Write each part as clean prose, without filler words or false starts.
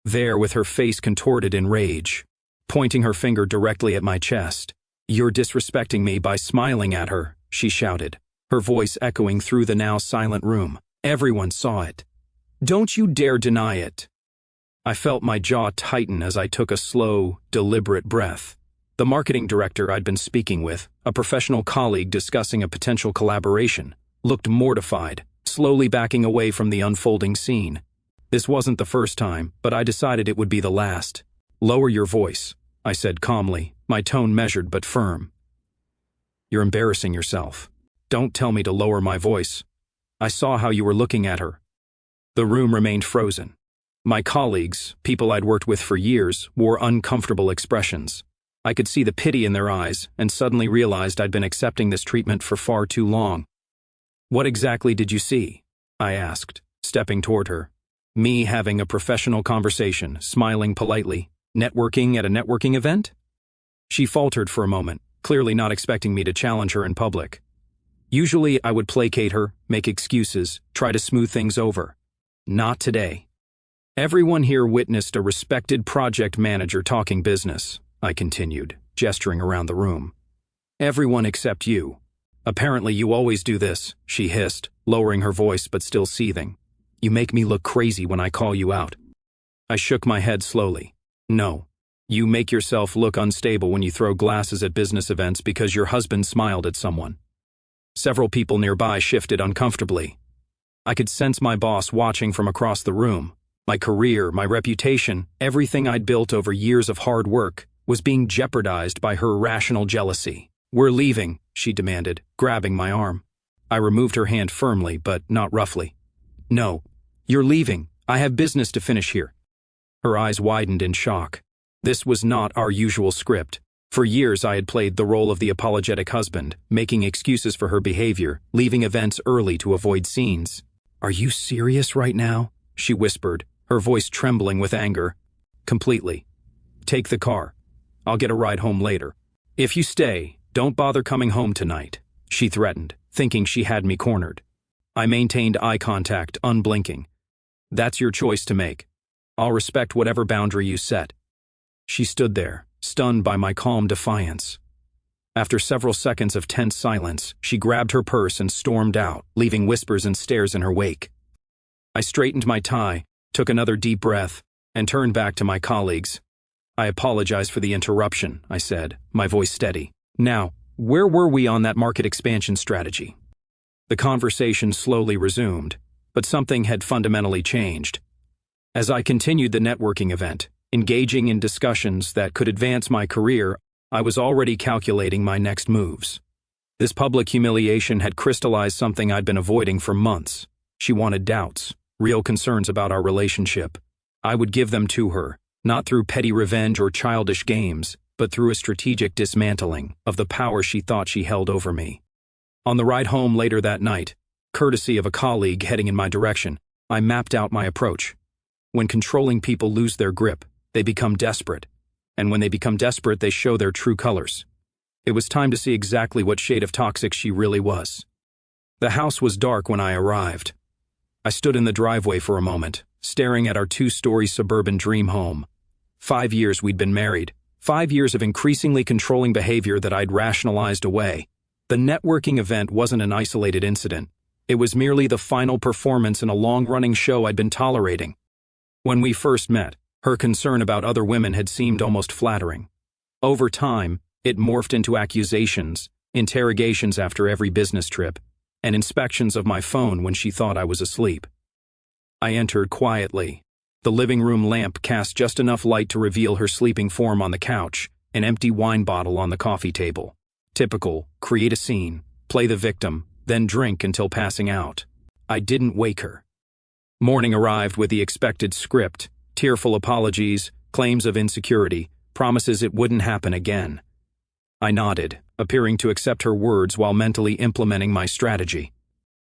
there with her face contorted in rage, pointing her finger directly at my chest. "You're disrespecting me by smiling at her," she shouted, her voice echoing through the now silent room. Everyone saw it. "Don't you dare deny it." I felt my jaw tighten as I took a slow, deliberate breath. The marketing director I'd been speaking with, a professional colleague discussing a potential collaboration, looked mortified, slowly backing away from the unfolding scene. This wasn't the first time, but I decided it would be the last. "Lower your voice," I said calmly, my tone measured but firm. "You're embarrassing yourself." "Don't tell me to lower my voice. I saw how you were looking at her." The room remained frozen. My colleagues, people I'd worked with for years, wore uncomfortable expressions. I could see the pity in their eyes and suddenly realized I'd been accepting this treatment for far too long. "What exactly did you see?" I asked, stepping toward her. Me having a professional conversation, smiling politely. "Networking at a networking event?" She faltered for a moment, clearly not expecting me to challenge her in public. Usually I would placate her, make excuses, try to smooth things over. Not today. "Everyone here witnessed a respected project manager talking business," I continued, gesturing around the room. "Everyone except you. Apparently you always do this," she hissed, lowering her voice but still seething. "You make me look crazy when I call you out." I shook my head slowly. "No. You make yourself look unstable when you throw glasses at business events because your husband smiled at someone." Several people nearby shifted uncomfortably. I could sense my boss watching from across the room. My career, my reputation, everything I'd built over years of hard work was being jeopardized by her irrational jealousy. "We're leaving," she demanded, grabbing my arm. I removed her hand firmly, but not roughly. "No, you're leaving. I have business to finish here." Her eyes widened in shock. This was not our usual script. For years I had played the role of the apologetic husband, making excuses for her behavior, leaving events early to avoid scenes. "Are you serious right now?" she whispered, her voice trembling with anger. "Completely. Take the car. I'll get a ride home later. If you stay, don't bother coming home tonight," she threatened, thinking she had me cornered. I maintained eye contact, unblinking. "That's your choice to make. I'll respect whatever boundary you set." She stood there, stunned by my calm defiance. After several seconds of tense silence, she grabbed her purse and stormed out, leaving whispers and stares in her wake. I straightened my tie, took another deep breath, and turned back to my colleagues. "I apologize for the interruption," I said, my voice steady. "Now, where were we on that market expansion strategy?" The conversation slowly resumed, but something had fundamentally changed. As I continued the networking event, engaging in discussions that could advance my career, I was already calculating my next moves. This public humiliation had crystallized something I'd been avoiding for months. She wanted doubts, real concerns about our relationship. I would give them to her, not through petty revenge or childish games, but through a strategic dismantling of the power she thought she held over me. On the ride home later that night, courtesy of a colleague heading in my direction, I mapped out my approach. When controlling people lose their grip, they become desperate. And when they become desperate, they show their true colors. It was time to see exactly what shade of toxic she really was. The house was dark when I arrived. I stood in the driveway for a moment, staring at our 2-story suburban dream home. 5 years we'd been married, 5 years of increasingly controlling behavior that I'd rationalized away. The networking event wasn't an isolated incident. It was merely the final performance in a long-running show I'd been tolerating. When we first met, her concern about other women had seemed almost flattering. Over time, it morphed into accusations, interrogations after every business trip, and inspections of my phone when she thought I was asleep. I entered quietly. The living room lamp cast just enough light to reveal her sleeping form on the couch, an empty wine bottle on the coffee table. Typical, create a scene, play the victim, then drink until passing out. I didn't wake her. Morning arrived with the expected script, tearful apologies, claims of insecurity, promises it wouldn't happen again. I nodded, appearing to accept her words while mentally implementing my strategy.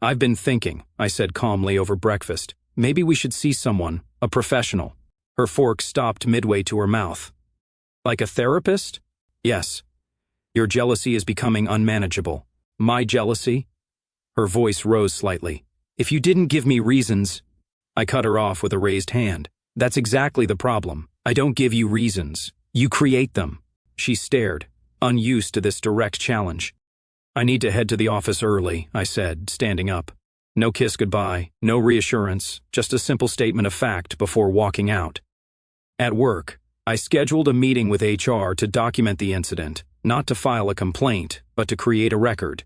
"I've been thinking," I said calmly over breakfast. "Maybe we should see someone, a professional." Her fork stopped midway to her mouth. "Like a therapist?" "Yes. Your jealousy is becoming unmanageable." "My jealousy?" Her voice rose slightly. "If you didn't give me reasons—" I cut her off with a raised hand. That's exactly the problem. I don't give you reasons. You create them. She stared, unused to this direct challenge. I need to head to the office early, I said, standing up. No kiss goodbye, no reassurance, just a simple statement of fact before walking out. At work, I scheduled a meeting with HR to document the incident, not to file a complaint, but to create a record.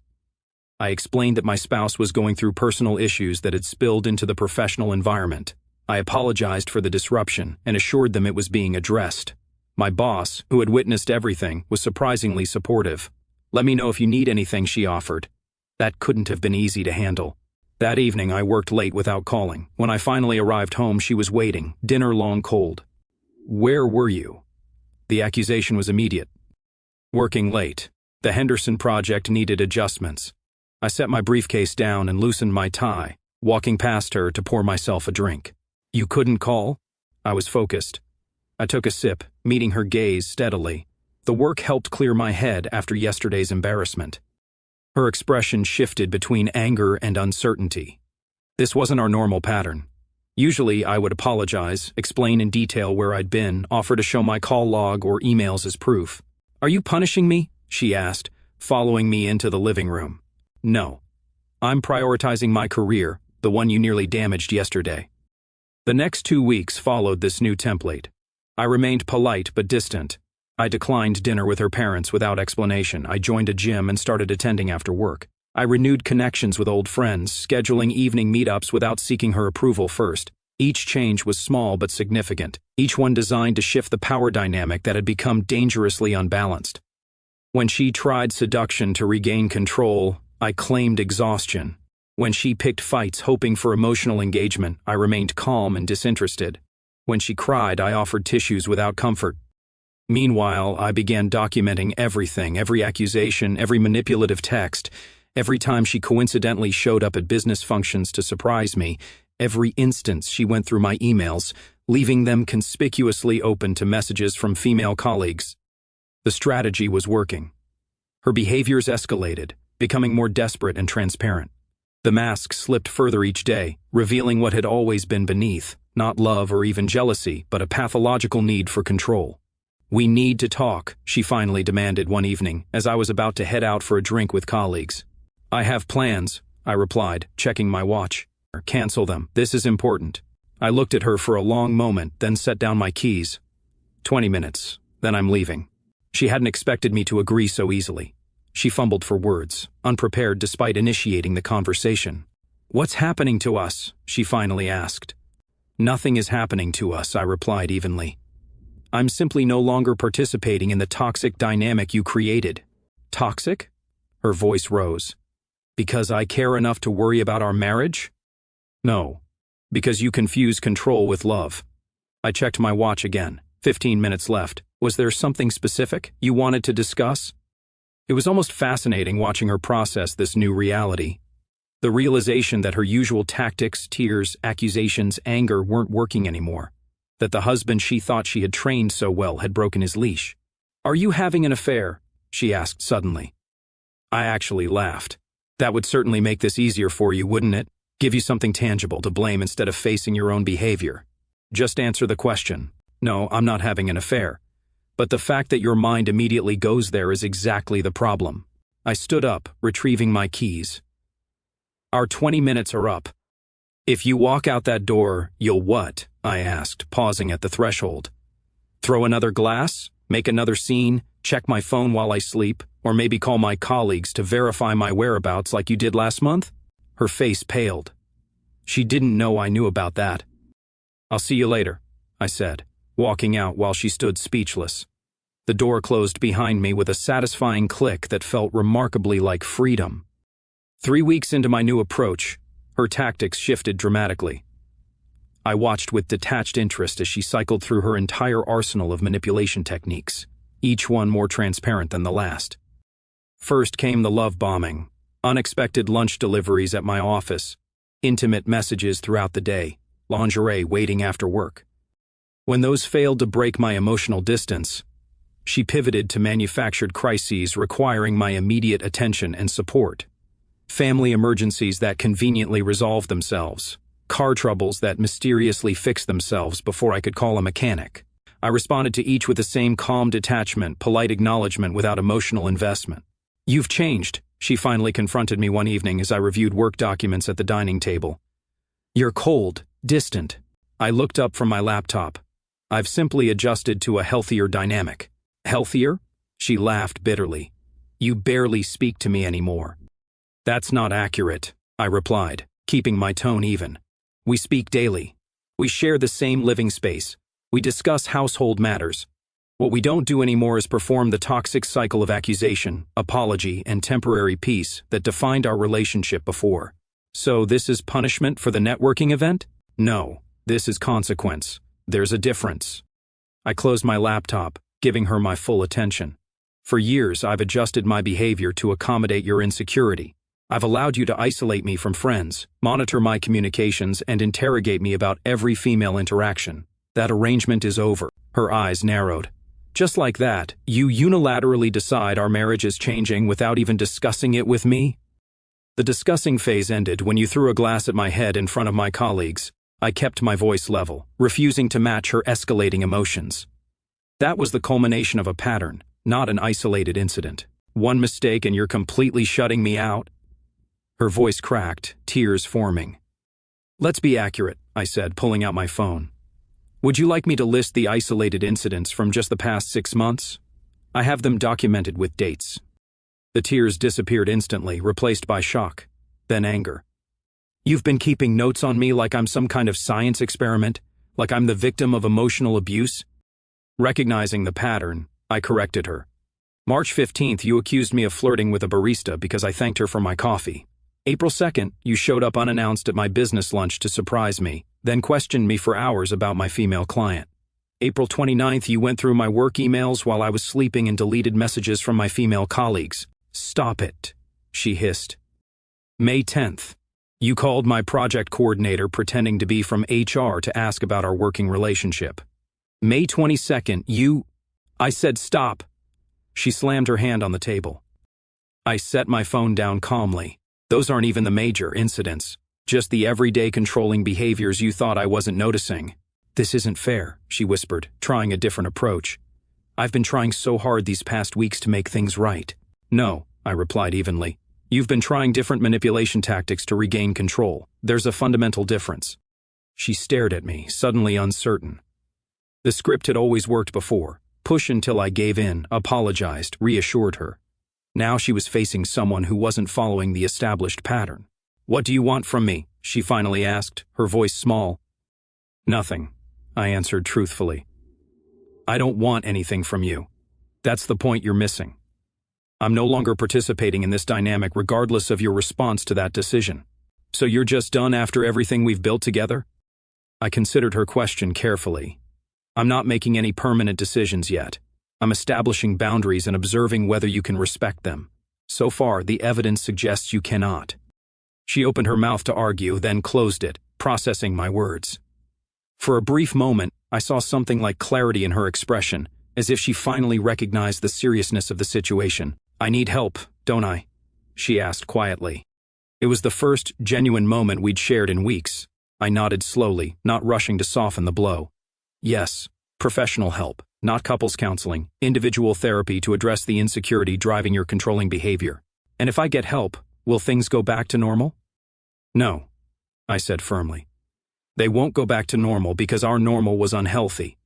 I explained that my spouse was going through personal issues that had spilled into the professional environment. I apologized for the disruption and assured them it was being addressed. My boss, who had witnessed everything, was surprisingly supportive. Let me know if you need anything, she offered. That couldn't have been easy to handle. That evening, I worked late without calling. When I finally arrived home, she was waiting, dinner long cold. Where were you? The accusation was immediate. Working late. The Henderson project needed adjustments. I set my briefcase down and loosened my tie, walking past her to pour myself a drink. You couldn't call? I was focused. I took a sip, meeting her gaze steadily. The work helped clear my head after yesterday's embarrassment. Her expression shifted between anger and uncertainty. This wasn't our normal pattern. Usually, I would apologize, explain in detail where I'd been, offer to show my call log or emails as proof. Are you punishing me? She asked, following me into the living room. No. I'm prioritizing my career, the one you nearly damaged yesterday. The next 2 weeks followed this new template. I remained polite but distant. I declined dinner with her parents without explanation. I joined a gym and started attending after work. I renewed connections with old friends, scheduling evening meetups without seeking her approval first. Each change was small but significant, each one designed to shift the power dynamic that had become dangerously unbalanced. When she tried seduction to regain control, I claimed exhaustion. When she picked fights hoping for emotional engagement, I remained calm and disinterested. When she cried, I offered tissues without comfort. Meanwhile, I began documenting everything, every accusation, every manipulative text, every time she coincidentally showed up at business functions to surprise me, every instance she went through my emails, leaving them conspicuously open to messages from female colleagues. The strategy was working. Her behaviors escalated, becoming more desperate and transparent. The mask slipped further each day, revealing what had always been beneath, not love or even jealousy, but a pathological need for control. We need to talk, she finally demanded one evening, as I was about to head out for a drink with colleagues. I have plans, I replied, checking my watch. Cancel them. This is important. I looked at her for a long moment, then set down my keys. 20 minutes, then I'm leaving. She hadn't expected me to agree so easily. She fumbled for words, unprepared despite initiating the conversation. What's happening to us? She finally asked. Nothing is happening to us, I replied evenly. I'm simply no longer participating in the toxic dynamic you created. Toxic? Her voice rose. Because I care enough to worry about our marriage? No. Because you confuse control with love. I checked my watch again. 15 minutes left. Was there something specific you wanted to discuss? It was almost fascinating watching her process this new reality. The realization that her usual tactics, tears, accusations, anger weren't working anymore. That the husband she thought she had trained so well had broken his leash. Are you having an affair? She asked suddenly. I actually laughed. That would certainly make this easier for you, wouldn't it? Give you something tangible to blame instead of facing your own behavior. Just answer the question. No, I'm not having an affair. But the fact that your mind immediately goes there is exactly the problem. I stood up, retrieving my keys. Our 20 minutes are up. If you walk out that door, you'll what? I asked, pausing at the threshold. Throw another glass? Make another scene? Check my phone while I sleep? Or maybe call my colleagues to verify my whereabouts like you did last month? Her face paled. She didn't know I knew about that. I'll see you later, I said, walking out while she stood speechless. The door closed behind me with a satisfying click that felt remarkably like freedom. 3 weeks into my new approach, her tactics shifted dramatically. I watched with detached interest as she cycled through her entire arsenal of manipulation techniques, each one more transparent than the last. First came the love bombing, unexpected lunch deliveries at my office, intimate messages throughout the day, lingerie waiting after work. When those failed to break my emotional distance, she pivoted to manufactured crises requiring my immediate attention and support. Family emergencies that conveniently resolved themselves. car troubles that mysteriously fixed themselves before I could call a mechanic. I responded to each with the same calm detachment, polite acknowledgement without emotional investment. "You've changed," she finally confronted me one evening as I reviewed work documents at the dining table. "You're cold, distant." I looked up from my laptop. "I've simply adjusted to a healthier dynamic." "Healthier?" She laughed bitterly. "You barely speak to me anymore." "That's not accurate," I replied, keeping my tone even. "We speak daily. We share the same living space. We discuss household matters. What we don't do anymore is perform the toxic cycle of accusation, apology, and temporary peace that defined our relationship before. So this is punishment for the networking event? No, this is consequence. There's a difference." I closed my laptop, giving her my full attention. "For years, I've adjusted my behavior to accommodate your insecurity. I've allowed you to isolate me from friends, monitor my communications, and interrogate me about every female interaction. That arrangement is over." Her eyes narrowed. "Just like that, you unilaterally decide our marriage is changing without even discussing it with me?" The discussing phase ended when you threw a glass at my head in front of my colleagues. I kept my voice level, refusing to match her escalating emotions. That was the culmination of a pattern, not an isolated incident. "One mistake and you're completely shutting me out?" Her voice cracked, tears forming. "Let's be accurate," I said, pulling out my phone. "Would you like me to list the isolated incidents from just the past 6 months? I have them documented with dates." The tears disappeared instantly, replaced by shock, then anger. "You've been keeping notes on me like I'm some kind of science experiment, like I'm the victim of emotional abuse?" Recognizing the pattern, I corrected her. "March 15th, you accused me of flirting with a barista because I thanked her for my coffee. April 2nd, you showed up unannounced at my business lunch to surprise me, then questioned me for hours about my female client. April 29th, you went through my work emails while I was sleeping and deleted messages from my female colleagues." "Stop it," she hissed. May 10th, you called my project coordinator pretending to be from HR to ask about our working relationship. May 22nd, I said stop. She slammed her hand on the table. I set my phone down calmly. "Those aren't even the major incidents, just the everyday controlling behaviors you thought I wasn't noticing." "This isn't fair," she whispered, trying a different approach. "I've been trying so hard these past weeks to make things right." "No," I replied evenly. "You've been trying different manipulation tactics to regain control. There's a fundamental difference." She stared at me, suddenly uncertain. The script had always worked before. Push until I gave in, apologized, reassured her. Now she was facing someone who wasn't following the established pattern. "What do you want from me?" she finally asked, her voice small. "Nothing," I answered truthfully. "I don't want anything from you. That's the point you're missing. I'm no longer participating in this dynamic regardless of your response to that decision. So you're just done after everything we've built together?" I considered her question carefully. "I'm not making any permanent decisions yet. I'm establishing boundaries and observing whether you can respect them. So far, the evidence suggests you cannot." She opened her mouth to argue, then closed it, processing my words. For a brief moment, I saw something like clarity in her expression, as if she finally recognized the seriousness of the situation. "I need help, don't I?" she asked quietly. It was the first genuine moment we'd shared in weeks. I nodded slowly, not rushing to soften the blow. "Yes, professional help. Not couples counseling, individual therapy to address the insecurity driving your controlling behavior. And if I get help, will things go back to normal?" "No," I said firmly. "They won't go back to normal because our normal was unhealthy.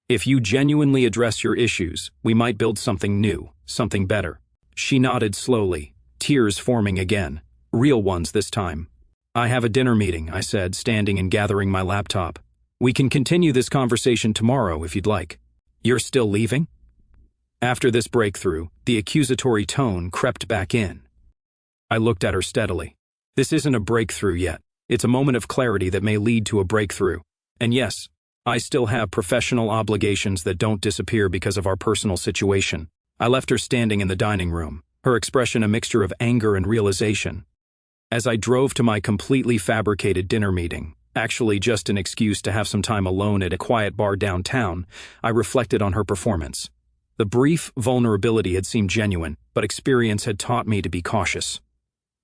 If you genuinely address your issues, we might build something new, something better." She nodded slowly, tears forming again, real ones this time. "I have a dinner meeting," I said, standing and gathering my laptop. "We can continue this conversation tomorrow if you'd like." "You're still leaving?" After this breakthrough, the accusatory tone crept back in. I looked at her steadily. "This isn't a breakthrough yet. It's a moment of clarity that may lead to a breakthrough. And yes, I still have professional obligations that don't disappear because of our personal situation." I left her standing in the dining room, her expression a mixture of anger and realization. As I drove to my completely fabricated dinner meeting, actually just an excuse to have some time alone at a quiet bar downtown, I reflected on her performance. The brief vulnerability had seemed genuine, but experience had taught me to be cautious.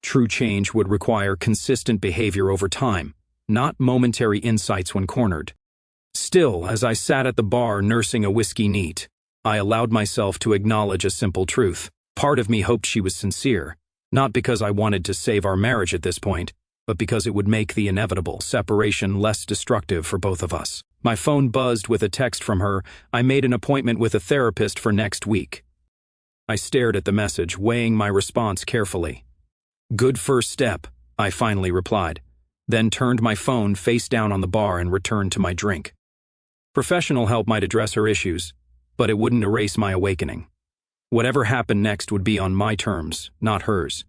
True change would require consistent behavior over time, not momentary insights when cornered. Still, as I sat at the bar nursing a whiskey neat, I allowed myself to acknowledge a simple truth. Part of me hoped she was sincere, not because I wanted to save our marriage at this point, but because it would make the inevitable separation less destructive for both of us. My phone buzzed with a text from her. I made an appointment with a therapist for next week. I stared at the message, weighing my response carefully. Good first step, I finally replied, then turned my phone face down on the bar and returned to my drink. Professional help might address her issues, but it wouldn't erase my awakening. Whatever happened next would be on my terms, not hers.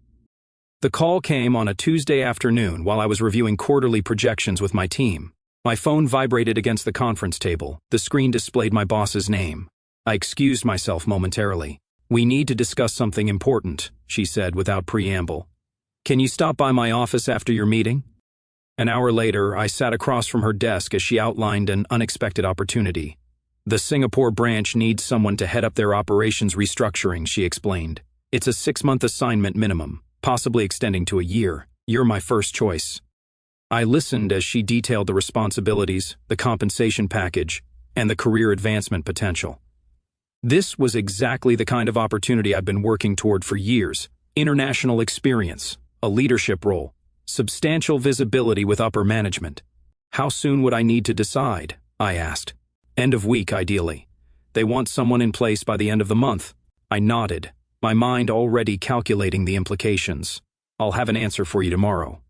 The call came on a Tuesday afternoon while I was reviewing quarterly projections with my team. My phone vibrated against the conference table. The screen displayed my boss's name. I excused myself momentarily. We need to discuss something important, she said without preamble. Can you stop by my office after your meeting? An hour later, I sat across from her desk as she outlined an unexpected opportunity. The Singapore branch needs someone to head up their operations restructuring, she explained. It's a 6-month assignment minimum, possibly extending to a year. You're my first choice. I listened as she detailed the responsibilities, the compensation package, and the career advancement potential. This was exactly the kind of opportunity I'd been working toward for years. International experience, a leadership role, substantial visibility with upper management. How soon would I need to decide? I asked. End of week, ideally. They want someone in place by the end of the month. I nodded, my mind already calculating the implications. I'll have an answer for you tomorrow.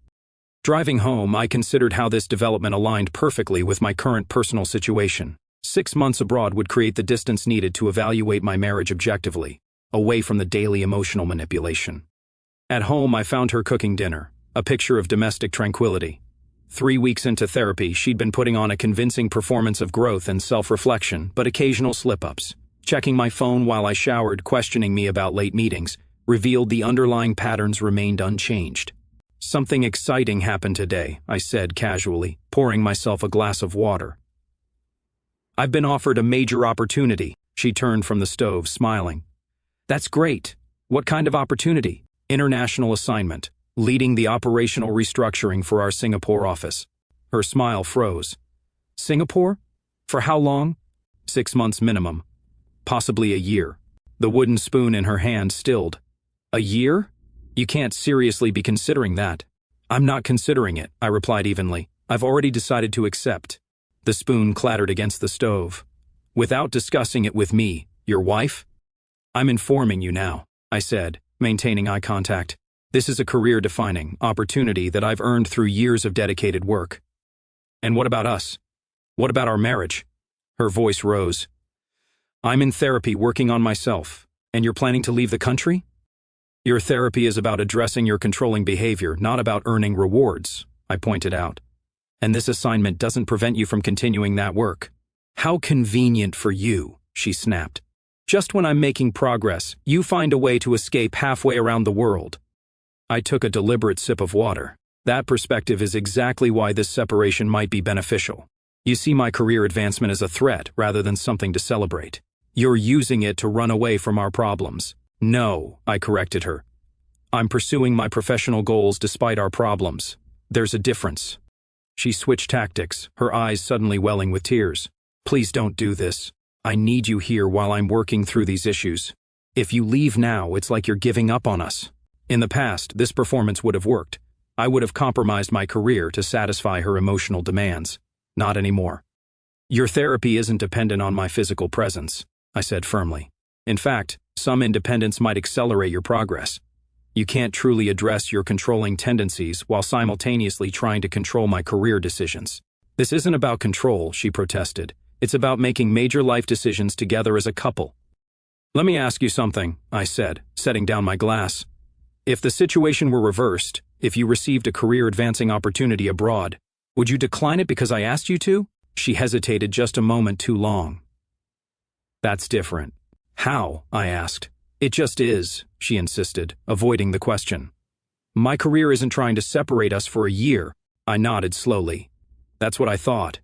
Driving home, I considered how this development aligned perfectly with my current personal situation. 6 months abroad would create the distance needed to evaluate my marriage objectively, away from the daily emotional manipulation. At home, I found her cooking dinner, a picture of domestic tranquility. 3 weeks into therapy, she'd been putting on a convincing performance of growth and self-reflection, but occasional slip-ups. Checking my phone while I showered, questioning me about late meetings, revealed the underlying patterns remained unchanged. Something exciting happened today, I said casually, pouring myself a glass of water. I've been offered a major opportunity. She turned from the stove, smiling. That's great. What kind of opportunity? International assignment, leading the operational restructuring for our Singapore office. Her smile froze. Singapore? For how long? 6 months minimum. Possibly a year. The wooden spoon in her hand stilled. A year? You can't seriously be considering that. I'm not considering it, I replied evenly. I've already decided to accept. The spoon clattered against the stove. Without discussing it with me, your wife? I'm informing you now, I said, maintaining eye contact. This is a career-defining opportunity that I've earned through years of dedicated work. And what about us? What about our marriage? Her voice rose. I'm in therapy working on myself, and you're planning to leave the country? Your therapy is about addressing your controlling behavior, not about earning rewards, I pointed out. And this assignment doesn't prevent you from continuing that work. How convenient for you, she snapped. Just when I'm making progress, you find a way to escape halfway around the world. I took a deliberate sip of water. That perspective is exactly why this separation might be beneficial. You see my career advancement as a threat rather than something to celebrate. You're using it to run away from our problems. No, I corrected her. I'm pursuing my professional goals despite our problems. There's a difference. She switched tactics, her eyes suddenly welling with tears. Please don't do this. I need you here while I'm working through these issues. If you leave now, it's like you're giving up on us. In the past, this performance would have worked. I would have compromised my career to satisfy her emotional demands. Not anymore. Your therapy isn't dependent on my physical presence, I said firmly. In fact, some independence might accelerate your progress. You can't truly address your controlling tendencies while simultaneously trying to control my career decisions. This isn't about control, she protested. It's about making major life decisions together as a couple. Let me ask you something, I said, setting down my glass. If the situation were reversed, if you received a career-advancing opportunity abroad, would you decline it because I asked you to? She hesitated just a moment too long. That's different. How? I asked. It just is, she insisted, avoiding the question. My career isn't trying to separate us for a year. I nodded slowly. That's what I thought.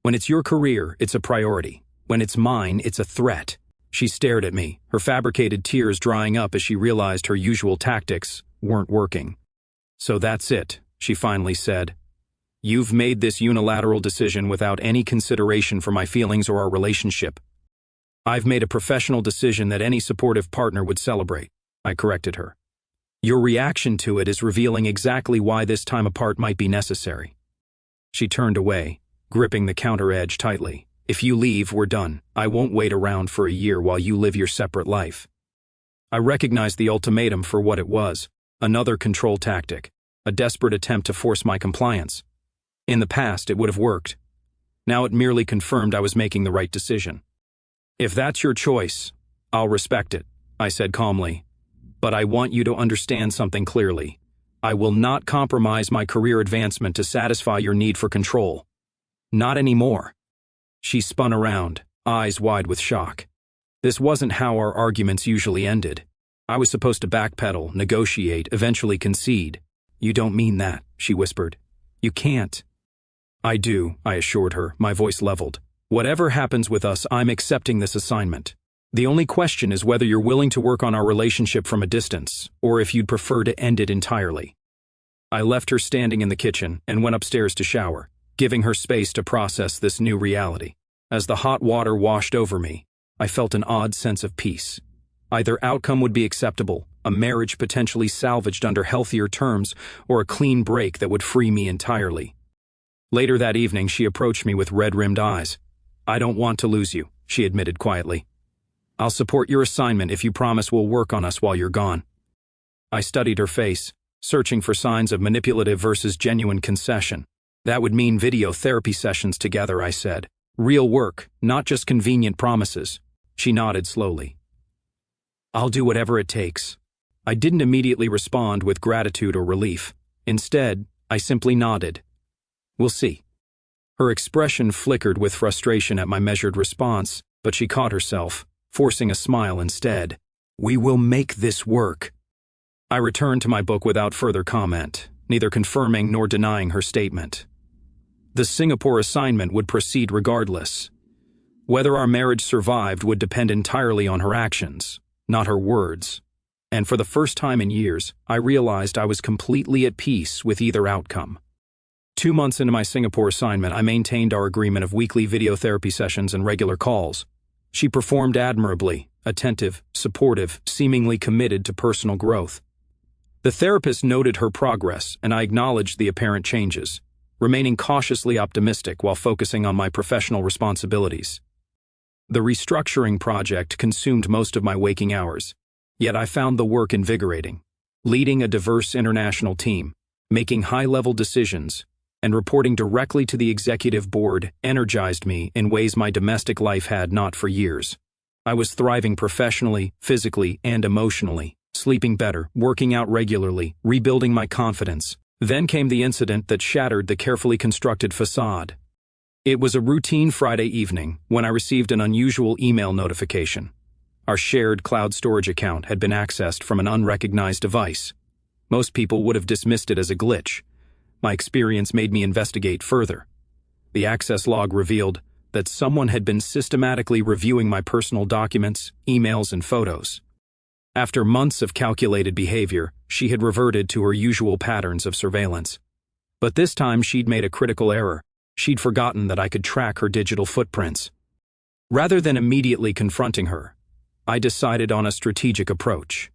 When it's your career, it's a priority. When it's mine, it's a threat. She stared at me, her fabricated tears drying up as she realized her usual tactics weren't working. So that's it, she finally said. You've made this unilateral decision without any consideration for my feelings or our relationship. I've made a professional decision that any supportive partner would celebrate, I corrected her. Your reaction to it is revealing exactly why this time apart might be necessary. She turned away, gripping the counter edge tightly. If you leave, we're done. I won't wait around for a year while you live your separate life. I recognized the ultimatum for what it was, another control tactic, a desperate attempt to force my compliance. In the past, it would have worked. Now it merely confirmed I was making the right decision. If that's your choice, I'll respect it, I said calmly. But I want you to understand something clearly. I will not compromise my career advancement to satisfy your need for control. Not anymore. She spun around, eyes wide with shock. This wasn't how our arguments usually ended. I was supposed to backpedal, negotiate, eventually concede. You don't mean that, she whispered. You can't. I do, I assured her, my voice leveled. Whatever happens with us, I'm accepting this assignment. The only question is whether you're willing to work on our relationship from a distance, or if you'd prefer to end it entirely. I left her standing in the kitchen and went upstairs to shower, giving her space to process this new reality. As the hot water washed over me, I felt an odd sense of peace. Either outcome would be acceptable, a marriage potentially salvaged under healthier terms, or a clean break that would free me entirely. Later that evening, she approached me with red-rimmed eyes. I don't want to lose you, she admitted quietly. I'll support your assignment if you promise we'll work on us while you're gone. I studied her face, searching for signs of manipulative versus genuine concession. That would mean video therapy sessions together, I said. Real work, not just convenient promises. She nodded slowly. I'll do whatever it takes. I didn't immediately respond with gratitude or relief. Instead, I simply nodded. We'll see. Her expression flickered with frustration at my measured response, but she caught herself, forcing a smile instead. We will make this work. I returned to my book without further comment, neither confirming nor denying her statement. The Singapore assignment would proceed regardless. Whether our marriage survived would depend entirely on her actions, not her words. And for the first time in years, I realized I was completely at peace with either outcome. 2 months into my Singapore assignment, I maintained our agreement of weekly video therapy sessions and regular calls. She performed admirably, attentive, supportive, seemingly committed to personal growth. The therapist noted her progress, and I acknowledged the apparent changes, remaining cautiously optimistic while focusing on my professional responsibilities. The restructuring project consumed most of my waking hours, yet I found the work invigorating. Leading a diverse international team, making high-level decisions, and reporting directly to the executive board energized me in ways my domestic life had not for years. I was thriving professionally, physically, and emotionally, sleeping better, working out regularly, rebuilding my confidence. Then came the incident that shattered the carefully constructed facade. It was a routine Friday evening when I received an unusual email notification. Our shared cloud storage account had been accessed from an unrecognized device. Most people would have dismissed it as a glitch. My experience made me investigate further. The access log revealed that someone had been systematically reviewing my personal documents, emails, and photos. After months of calculated behavior, she had reverted to her usual patterns of surveillance. But this time she'd made a critical error. She'd forgotten that I could track her digital footprints. Rather than immediately confronting her, I decided on a strategic approach.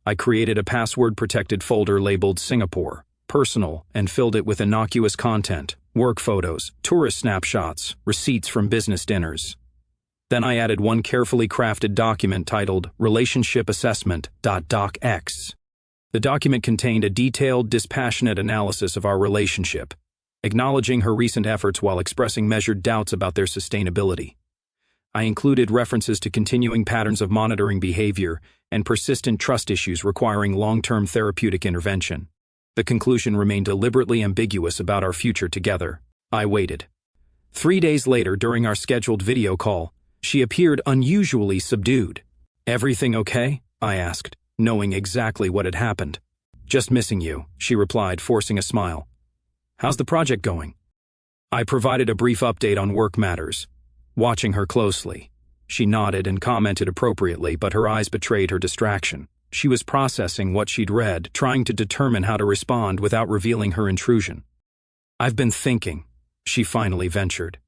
I created a password-protected folder labeled Singapore, Personal, and filled it with innocuous content, work photos, tourist snapshots, receipts from business dinners. Then I added one carefully crafted document titled Relationship Assessment.docx. The document contained a detailed, dispassionate analysis of our relationship, acknowledging her recent efforts while expressing measured doubts about their sustainability. I included references to continuing patterns of monitoring behavior and persistent trust issues requiring long-term therapeutic intervention. The conclusion remained deliberately ambiguous about our future together. I waited. 3 days later, during our scheduled video call, she appeared unusually subdued. Everything okay? I asked, knowing exactly what had happened. Just missing you, she replied, forcing a smile. How's the project going? I provided a brief update on work matters, watching her closely. She nodded and commented appropriately, but her eyes betrayed her distraction. She was processing what she'd read, trying to determine how to respond without revealing her intrusion. "I've been thinking," she finally ventured.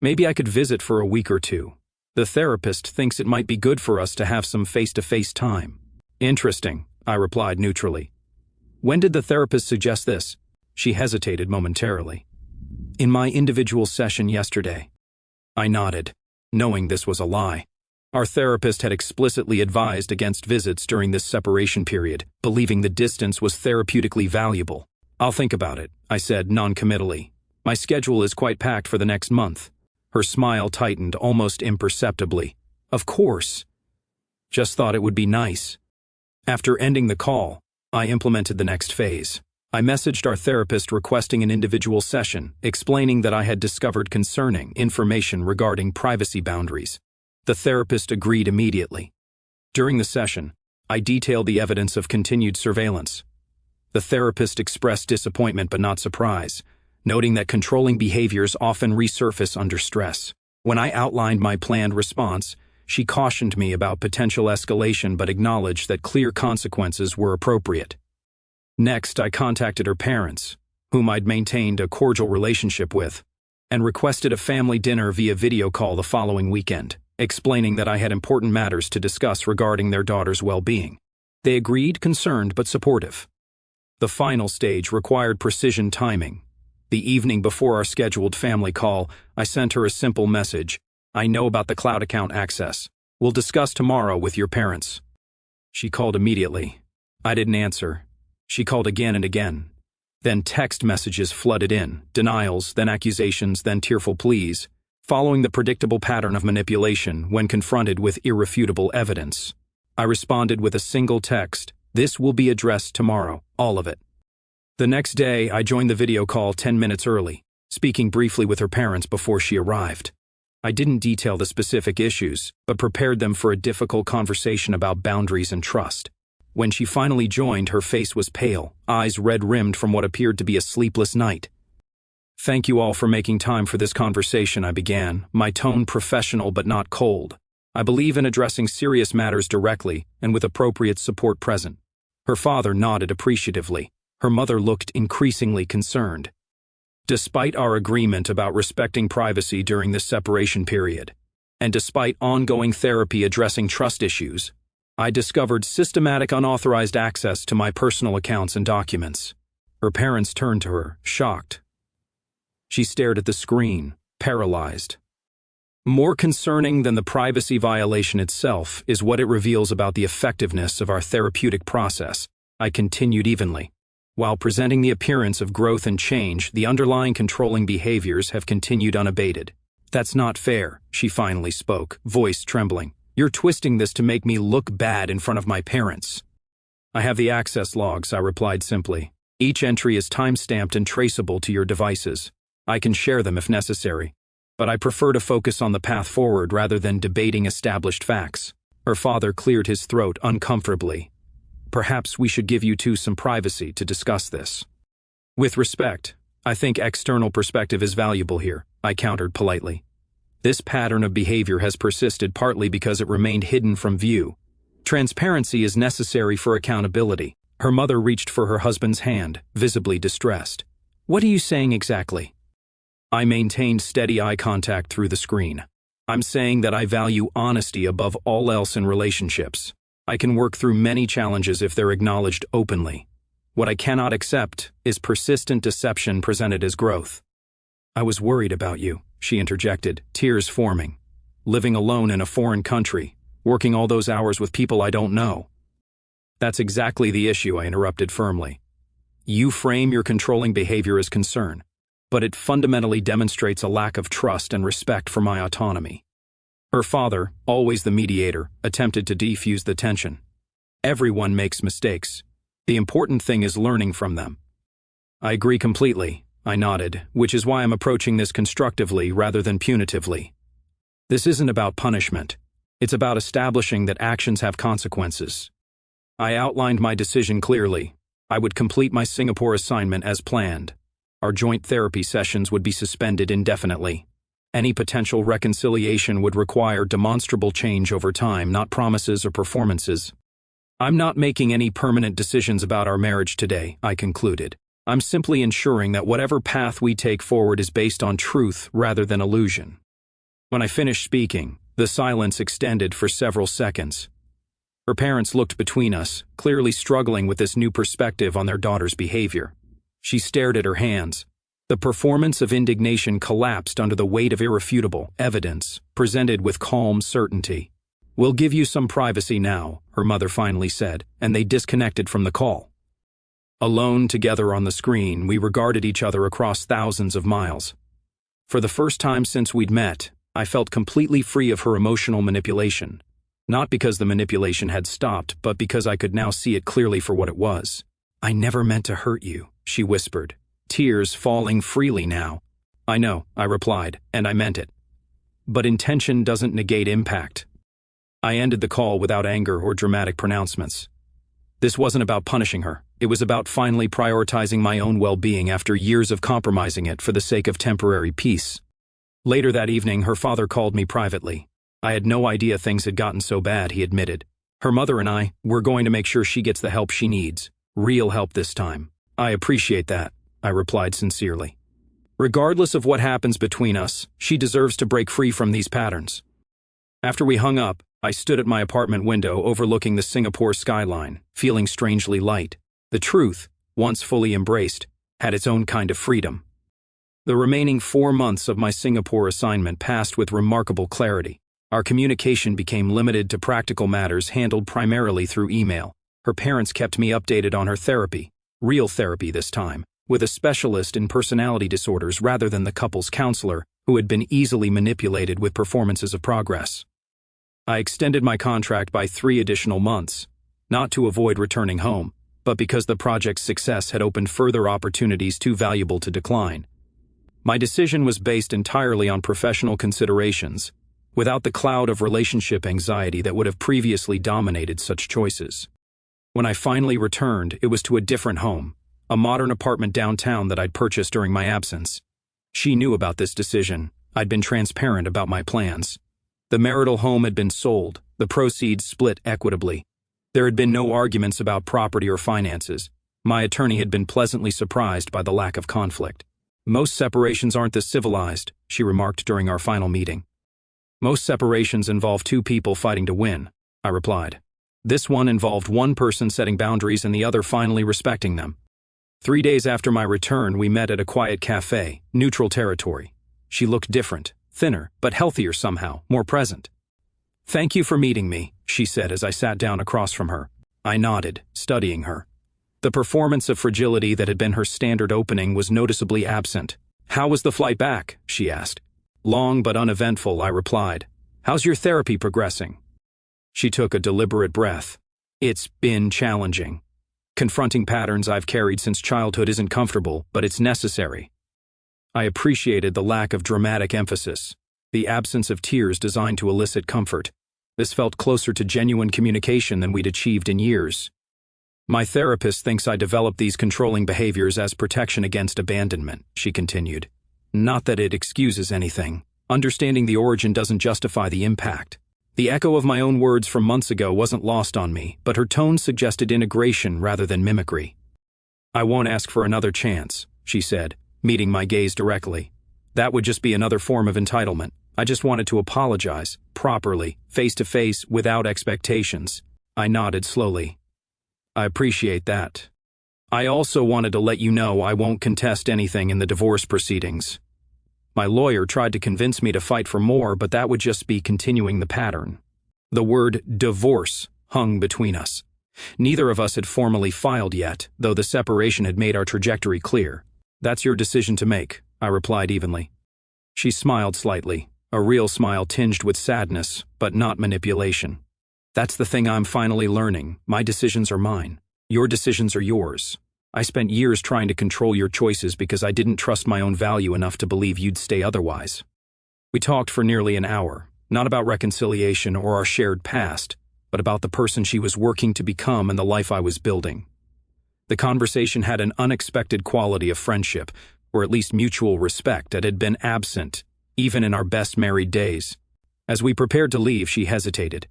"Maybe I could visit for a week or two. The therapist thinks it might be good for us to have some face-to-face time." "Interesting," I replied neutrally. "When did the therapist suggest this?" She hesitated momentarily. "In my individual session yesterday." I nodded, knowing this was a lie. Our therapist had explicitly advised against visits during this separation period, believing the distance was therapeutically valuable. "I'll think about it," I said non-committally. "My schedule is quite packed for the next month." Her smile tightened almost imperceptibly. "Of course. Just thought it would be nice." After ending the call, I implemented the next phase. I messaged our therapist requesting an individual session, explaining that I had discovered concerning information regarding privacy boundaries. The therapist agreed immediately. During the session, I detailed the evidence of continued surveillance. The therapist expressed disappointment but not surprise, noting that controlling behaviors often resurface under stress. When I outlined my planned response, she cautioned me about potential escalation but acknowledged that clear consequences were appropriate. Next, I contacted her parents, whom I'd maintained a cordial relationship with, and requested a family dinner via video call the following weekend, explaining that I had important matters to discuss regarding their daughter's well-being. They agreed, concerned but supportive. The final stage required precision timing. The evening before our scheduled family call, I sent her a simple message. "I know about the cloud account access. We'll discuss tomorrow with your parents." She called immediately. I didn't answer. She called again and again. Then text messages flooded in, denials, then accusations, then tearful pleas, following the predictable pattern of manipulation when confronted with irrefutable evidence. I responded with a single text, "This will be addressed tomorrow, all of it." The next day, I joined the video call 10 minutes early, speaking briefly with her parents before she arrived. I didn't detail the specific issues, but prepared them for a difficult conversation about boundaries and trust. When she finally joined, her face was pale, eyes red-rimmed from what appeared to be a sleepless night. "Thank you all for making time for this conversation," I began, my tone professional but not cold. "I believe in addressing serious matters directly and with appropriate support present." Her father nodded appreciatively. Her mother looked increasingly concerned. Despite our agreement about respecting privacy during this separation period, and despite ongoing therapy addressing trust issues, I discovered systematic unauthorized access to my personal accounts and documents. Her parents turned to her, shocked. She stared at the screen, paralyzed. More concerning than the privacy violation itself is what it reveals about the effectiveness of our therapeutic process, I continued evenly. While presenting the appearance of growth and change, the underlying controlling behaviors have continued unabated. "That's not fair," she finally spoke, voice trembling. "You're twisting this to make me look bad in front of my parents." "I have the access logs," I replied simply. "Each entry is time-stamped and traceable to your devices. I can share them if necessary. But I prefer to focus on the path forward rather than debating established facts." Her father cleared his throat uncomfortably. "Perhaps we should give you two some privacy to discuss this." "With respect, I think external perspective is valuable here," I countered politely. "This pattern of behavior has persisted partly because it remained hidden from view. Transparency is necessary for accountability." Her mother reached for her husband's hand, visibly distressed. "What are you saying exactly?" I maintained steady eye contact through the screen. "I'm saying that I value honesty above all else in relationships. I can work through many challenges if they're acknowledged openly. What I cannot accept is persistent deception presented as growth." "I was worried about you," she interjected, tears forming. "Living alone in a foreign country, working all those hours with people I don't know." "That's exactly the issue," I interrupted firmly. "You frame your controlling behavior as concern, but it fundamentally demonstrates a lack of trust and respect for my autonomy." Her father, always the mediator, attempted to defuse the tension. "Everyone makes mistakes. The important thing is learning from them." "I agree completely," I nodded, "which is why I'm approaching this constructively rather than punitively. This isn't about punishment. It's about establishing that actions have consequences." I outlined my decision clearly. I would complete my Singapore assignment as planned. Our joint therapy sessions would be suspended indefinitely. Any potential reconciliation would require demonstrable change over time, not promises or performances. "I'm not making any permanent decisions about our marriage today," I concluded. I'm simply ensuring that whatever path we take forward is based on truth rather than illusion." When I finished speaking, the silence extended for several seconds. Her parents looked between us, clearly struggling with this new perspective on their daughter's behavior. She stared at her hands. The performance of indignation collapsed under the weight of irrefutable evidence, presented with calm certainty. "We'll give you some privacy now," her mother finally said, and they disconnected from the call. Alone together on the screen, we regarded each other across thousands of miles. For the first time since we'd met, I felt completely free of her emotional manipulation. Not because the manipulation had stopped, but because I could now see it clearly for what it was. "I never meant to hurt you," she whispered, tears falling freely now. "I know," I replied, "and I meant it. But intention doesn't negate impact." I ended the call without anger or dramatic pronouncements. This wasn't about punishing her. It was about finally prioritizing my own well-being after years of compromising it for the sake of temporary peace. Later that evening, her father called me privately. "I had no idea things had gotten so bad," he admitted. "Her mother and I, we're going to make sure she gets the help she needs. Real help this time." "I appreciate that," I replied sincerely. "Regardless of what happens between us, she deserves to break free from these patterns." After we hung up, I stood at my apartment window overlooking the Singapore skyline, feeling strangely light. The truth, once fully embraced, had its own kind of freedom. The remaining 4 months of my Singapore assignment passed with remarkable clarity. Our communication became limited to practical matters handled primarily through email. Her parents kept me updated on her therapy, real therapy this time, with a specialist in personality disorders rather than the couple's counselor, who had been easily manipulated with performances of progress. I extended my contract by 3 additional months, not to avoid returning home, but because the project's success had opened further opportunities too valuable to decline. My decision was based entirely on professional considerations, without the cloud of relationship anxiety that would have previously dominated such choices. When I finally returned, it was to a different home, a modern apartment downtown that I'd purchased during my absence. She knew about this decision. I'd been transparent about my plans. The marital home had been sold, the proceeds split equitably. There had been no arguments about property or finances. My attorney had been pleasantly surprised by the lack of conflict. "Most separations aren't this civilized," she remarked during our final meeting. "Most separations involve 2 people fighting to win," I replied. This one involved one person setting boundaries and the other finally respecting them. 3 days after my return, we met at a quiet cafe, neutral territory. She looked different, thinner, but healthier somehow, more present. "Thank you for meeting me," she said as I sat down across from her. I nodded, studying her. The performance of fragility that had been her standard opening was noticeably absent. "How was the flight back?" she asked. "Long but uneventful," I replied. "How's your therapy progressing?" She took a deliberate breath. "It's been challenging. Confronting patterns I've carried since childhood isn't comfortable, but it's necessary." I appreciated the lack of dramatic emphasis, the absence of tears designed to elicit comfort. This felt closer to genuine communication than we'd achieved in years. "My therapist thinks I developed these controlling behaviors as protection against abandonment," she continued. "Not that it excuses anything. Understanding the origin doesn't justify the impact." The echo of my own words from months ago wasn't lost on me, but her tone suggested integration rather than mimicry. "I won't ask for another chance," she said, meeting my gaze directly. "That would just be another form of entitlement. I just wanted to apologize, properly, face to face, without expectations." I nodded slowly. "I appreciate that. I also wanted to let you know I won't contest anything in the divorce proceedings. My lawyer tried to convince me to fight for more, but that would just be continuing the pattern." The word divorce hung between us. Neither of us had formally filed yet, though the separation had made our trajectory clear. "That's your decision to make," I replied evenly. She smiled slightly, a real smile tinged with sadness, but not manipulation. "That's the thing I'm finally learning. My decisions are mine. Your decisions are yours. I spent years trying to control your choices because I didn't trust my own value enough to believe you'd stay otherwise." We talked for nearly an hour, not about reconciliation or our shared past, but about the person she was working to become and the life I was building. The conversation had an unexpected quality of friendship, or at least mutual respect, that had been absent, even in our best married days. As we prepared to leave, she hesitated.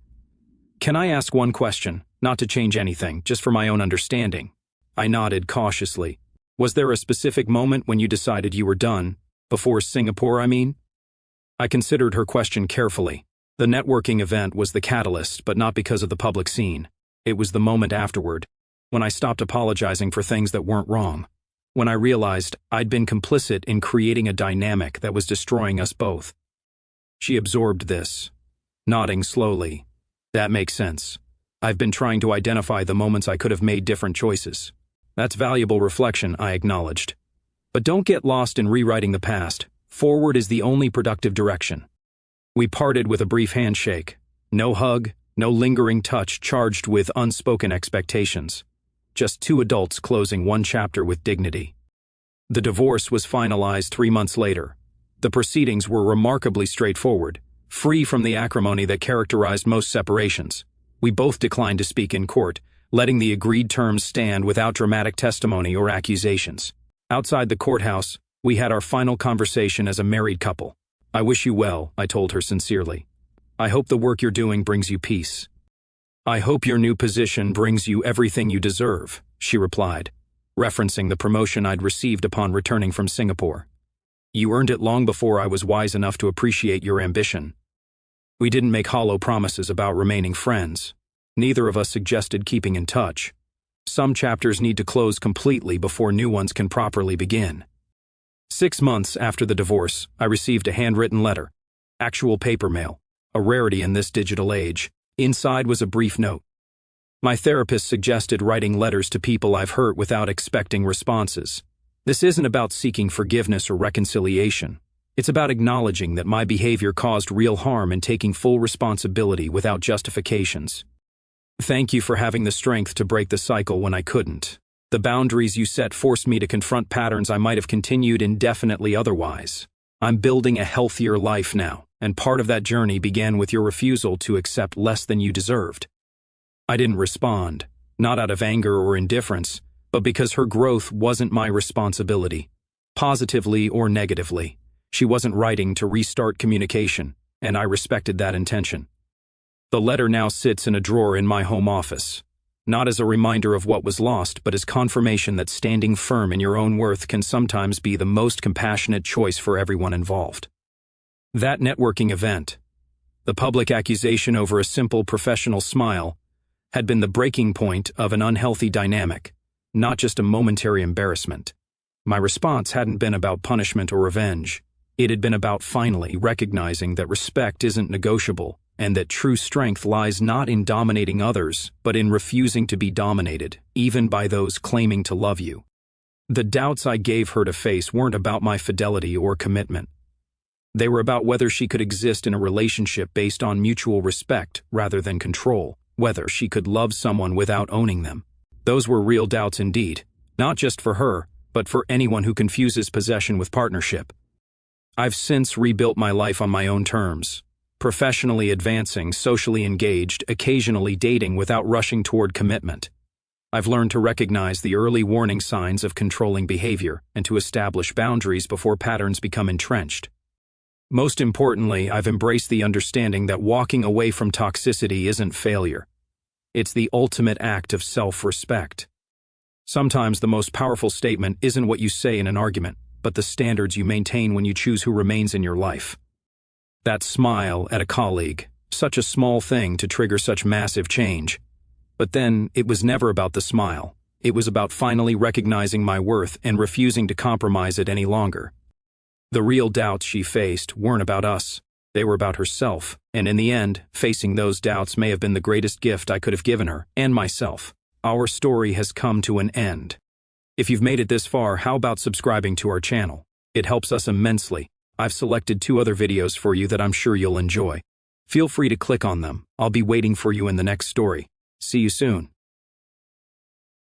"Can I ask one question? Not to change anything, just for my own understanding." I nodded cautiously. Was there a specific moment when you decided you were done? Before Singapore, I mean? I considered her question carefully. The networking event was the catalyst, but not because of the public scene. It was the moment afterward, when I stopped apologizing for things that weren't wrong. When I realized I'd been complicit in creating a dynamic that was destroying us both. She absorbed this, nodding slowly. That makes sense. I've been trying to identify the moments I could have made different choices. That's valuable reflection, I acknowledged. But don't get lost in rewriting the past. Forward is the only productive direction. We parted with a brief handshake. No hug, no lingering touch charged with unspoken expectations. Just two adults closing one chapter with dignity. The divorce was finalized 3 months later. The proceedings were remarkably straightforward, free from the acrimony that characterized most separations. We both declined to speak in court, letting the agreed terms stand without dramatic testimony or accusations. Outside the courthouse, we had our final conversation as a married couple. I wish you well, I told her sincerely. I hope the work you're doing brings you peace. I hope your new position brings you everything you deserve, she replied, referencing the promotion I'd received upon returning from Singapore. You earned it long before I was wise enough to appreciate your ambition. We didn't make hollow promises about remaining friends. Neither of us suggested keeping in touch. Some chapters need to close completely before new ones can properly begin. 6 months after the divorce, I received a handwritten letter. Actual paper mail, a rarity in this digital age. Inside was a brief note. My therapist suggested writing letters to people I've hurt without expecting responses. This isn't about seeking forgiveness or reconciliation. It's about acknowledging that my behavior caused real harm and taking full responsibility without justifications. Thank you for having the strength to break the cycle when I couldn't. The boundaries you set forced me to confront patterns I might have continued indefinitely otherwise. I'm building a healthier life now, and part of that journey began with your refusal to accept less than you deserved. I didn't respond, not out of anger or indifference, but because her growth wasn't my responsibility, positively or negatively. She wasn't writing to restart communication, and I respected that intention. The letter now sits in a drawer in my home office. Not as a reminder of what was lost, but as confirmation that standing firm in your own worth can sometimes be the most compassionate choice for everyone involved. That networking event, the public accusation over a simple professional smile, had been the breaking point of an unhealthy dynamic, not just a momentary embarrassment. My response hadn't been about punishment or revenge. It had been about finally recognizing that respect isn't negotiable, and that true strength lies not in dominating others, but in refusing to be dominated, even by those claiming to love you. The doubts I gave her to face weren't about my fidelity or commitment. They were about whether she could exist in a relationship based on mutual respect rather than control, whether she could love someone without owning them. Those were real doubts indeed, not just for her, but for anyone who confuses possession with partnership. I've since rebuilt my life on my own terms. Professionally advancing, socially engaged, occasionally dating without rushing toward commitment. I've learned to recognize the early warning signs of controlling behavior and to establish boundaries before patterns become entrenched. Most importantly, I've embraced the understanding that walking away from toxicity isn't failure. It's the ultimate act of self-respect. Sometimes the most powerful statement isn't what you say in an argument, but the standards you maintain when you choose who remains in your life. That smile at a colleague, such a small thing to trigger such massive change. But then, it was never about the smile. It was about finally recognizing my worth and refusing to compromise it any longer. The real doubts she faced weren't about us. They were about herself, and in the end, facing those doubts may have been the greatest gift I could have given her, and myself. Our story has come to an end. If you've made it this far, how about subscribing to our channel? It helps us immensely. I've selected 2 other videos for you that I'm sure you'll enjoy. Feel free to click on them. I'll be waiting for you in the next story. See you soon.